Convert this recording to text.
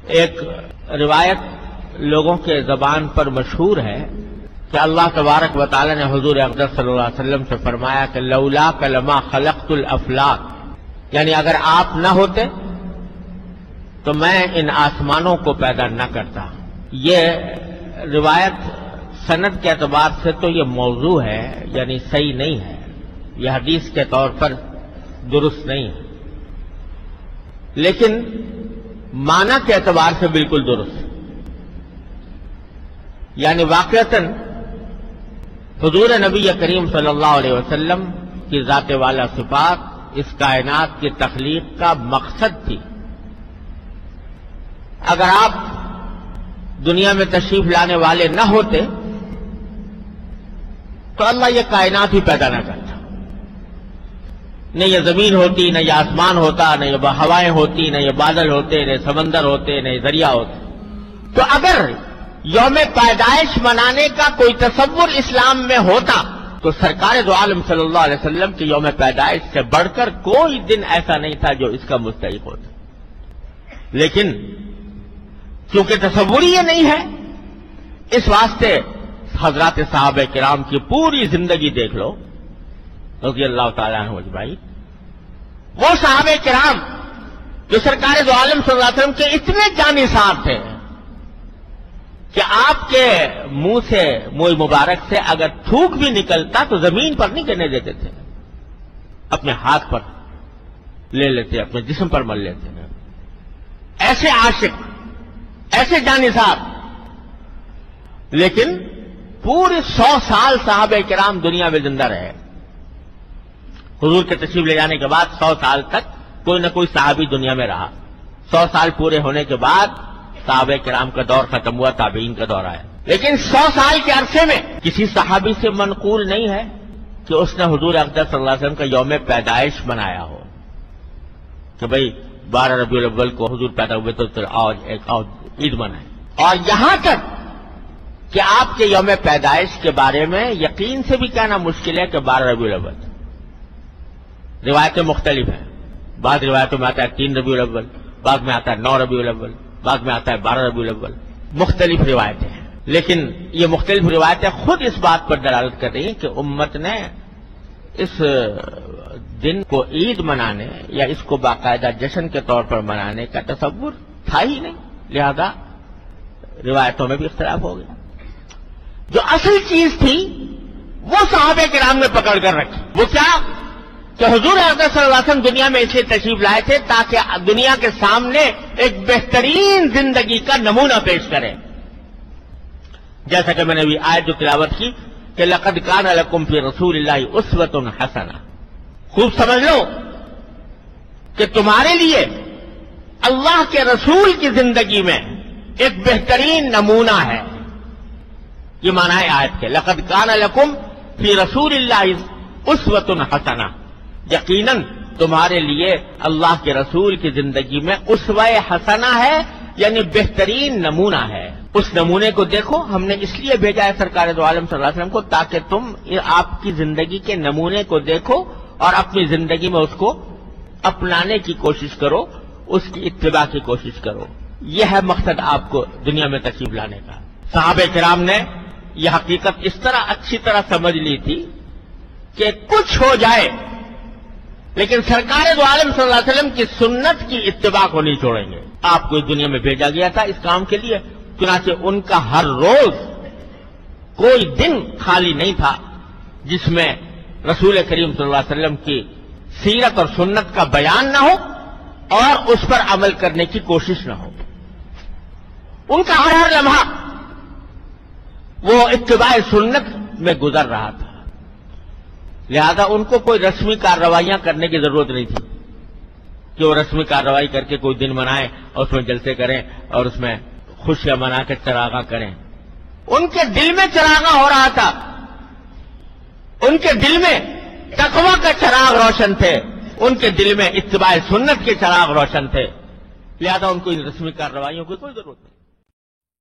ایک روایت لوگوں کے زبان پر مشہور ہے کہ اللہ تبارک و تعالی نے حضور اقدس صلی اللہ علیہ وسلم سے فرمایا کہ لولاک لما خلقت الافلاک، یعنی اگر آپ نہ ہوتے تو میں ان آسمانوں کو پیدا نہ کرتا۔ یہ روایت سند کے اعتبار سے تو یہ موضوع ہے، یعنی صحیح نہیں ہے، یہ حدیث کے طور پر درست نہیں ہے، لیکن معنی کے اعتبار سے بالکل درست ہے۔ یعنی واقعتاً حضور نبی کریم صلی اللہ علیہ وسلم کی ذات والا صفات اس کائنات کی تخلیق کا مقصد تھی۔ اگر آپ دنیا میں تشریف لانے والے نہ ہوتے تو اللہ یہ کائنات ہی پیدا نہ کرتا، نہ یہ زمین ہوتی، نہ یہ آسمان ہوتا، نہ یہ ہوائیں ہوتی، نہ یہ بادل ہوتے، نہ سمندر ہوتے، نہ یہ دریا ہوتے۔ تو اگر یوم پیدائش منانے کا کوئی تصور اسلام میں ہوتا تو سرکار دو عالم صلی اللہ علیہ وسلم کی یوم پیدائش سے بڑھ کر کوئی دن ایسا نہیں تھا جو اس کا مستحق ہوتا، لیکن کیونکہ تصور یہ نہیں ہے، اس واسطے حضرات صحابہ کرام کی پوری زندگی دیکھ لو رضی اللہ تعالیٰ عنہ اجمعین، وہ صحابہ کرام جو سرکار دو عالم صلی اللہ علیہ وسلم کے اتنے جانثار تھے کہ آپ کے منہ سے، منہ مبارک سے اگر تھوک بھی نکلتا تو زمین پر نہیں گرنے دیتے تھے، اپنے ہاتھ پر لے لیتے، اپنے جسم پر مل لیتے ہیں۔ ایسے عاشق، ایسے جانثار، لیکن پورے 100 سال صحابہ کرام دنیا میں زندہ رہے۔ حضور کے تشریف لے جانے کے بعد 100 سال تک کوئی نہ کوئی صحابی دنیا میں رہا۔ 100 سال پورے ہونے کے بعد صحابہ کرام کا دور ختم ہوا، تابعین کا دور آیا، لیکن 100 سال کے عرصے میں کسی صحابی سے منقول نہیں ہے کہ اس نے حضور اقدس صلی اللہ علیہ وسلم کا یوم پیدائش منایا ہو کہ بھئی 12 ربیع الاول کو حضور پیدا ہوئے تو ایک عید منائیں۔ اور یہاں تک کہ آپ کے یوم پیدائش کے بارے میں یقین سے بھی کہنا مشکل ہے کہ 12 ربیع الاول، روایتیں مختلف ہیں، بعض روایتوں میں آتا ہے 3 ربیع الاول، بعض میں آتا ہے 9 ربیع الاول، بعد میں آتا ہے 12 ربیع الاول، مختلف روایتیں ہیں، لیکن یہ مختلف روایتیں خود اس بات پر دلالت کر رہی ہیں کہ امت نے اس دن کو عید منانے یا اس کو باقاعدہ جشن کے طور پر منانے کا تصور تھا ہی نہیں، لہذا روایتوں میں بھی اختلاف ہو گیا۔ جو اصل چیز تھی وہ صحابہ کرام نے پکڑ کر رکھی، وہ کیا کہ حضور اقدس صلی اللہ علیہ وسلم دنیا میں اس لیے تشریف لائے تھے تاکہ دنیا کے سامنے ایک بہترین زندگی کا نمونہ پیش کریں، جیسا کہ میں نے بھی آیت جو تلاوت کی کہ لقد کان لکم فی رسول اللہ اسوۃ حسنہ، خوب سمجھ لو کہ تمہارے لیے اللہ کے رسول کی زندگی میں ایک بہترین نمونہ ہے۔ یہ معنی ہے آیت کے، لقد کان لکم فی رسول اللہ اسوۃ حسنہ، یقیناً تمہارے لیے اللہ کے رسول کی زندگی میں اسوہ حسنہ ہے، یعنی بہترین نمونہ ہے۔ اس نمونے کو دیکھو، ہم نے اس لیے بھیجا ہے سرکار دو عالم صلی اللہ علیہ وسلم کو تاکہ تم آپ کی زندگی کے نمونے کو دیکھو اور اپنی زندگی میں اس کو اپنانے کی کوشش کرو، اس کی اتباع کی کوشش کرو۔ یہ ہے مقصد آپ کو دنیا میں تشریف لانے کا۔ صحابہ کرام نے یہ حقیقت اس طرح اچھی طرح سمجھ لی تھی کہ کچھ ہو جائے لیکن سرکار دو عالم صلی اللہ علیہ وسلم کی سنت کی اتباع کو نہیں چھوڑیں گے۔ آپ کو اس دنیا میں بھیجا گیا تھا اس کام کے لیے، چنانچہ ان کا ہر روز کوئی دن خالی نہیں تھا جس میں رسول کریم صلی اللہ علیہ وسلم کی سیرت اور سنت کا بیان نہ ہو اور اس پر عمل کرنے کی کوشش نہ ہو۔ ان کا ہر لمحہ وہ اتباع سنت میں گزر رہا تھا، لہذا ان کو کوئی رسمی کارروائیاں کرنے کی ضرورت نہیں تھی کہ وہ رسمی کارروائی کر کے کوئی دن منائیں اور اس میں جلسے کریں اور اس میں خوشیاں منا کے چراغاں کریں۔ ان کے دل میں چراغاں ہو رہا تھا، ان کے دل میں تقویٰ کا چراغ روشن تھے، ان کے دل میں اتباع سنت کے چراغ روشن تھے، لہذا ان کو ان رسمی کارروائیوں کی کوئی ضرورت نہیں۔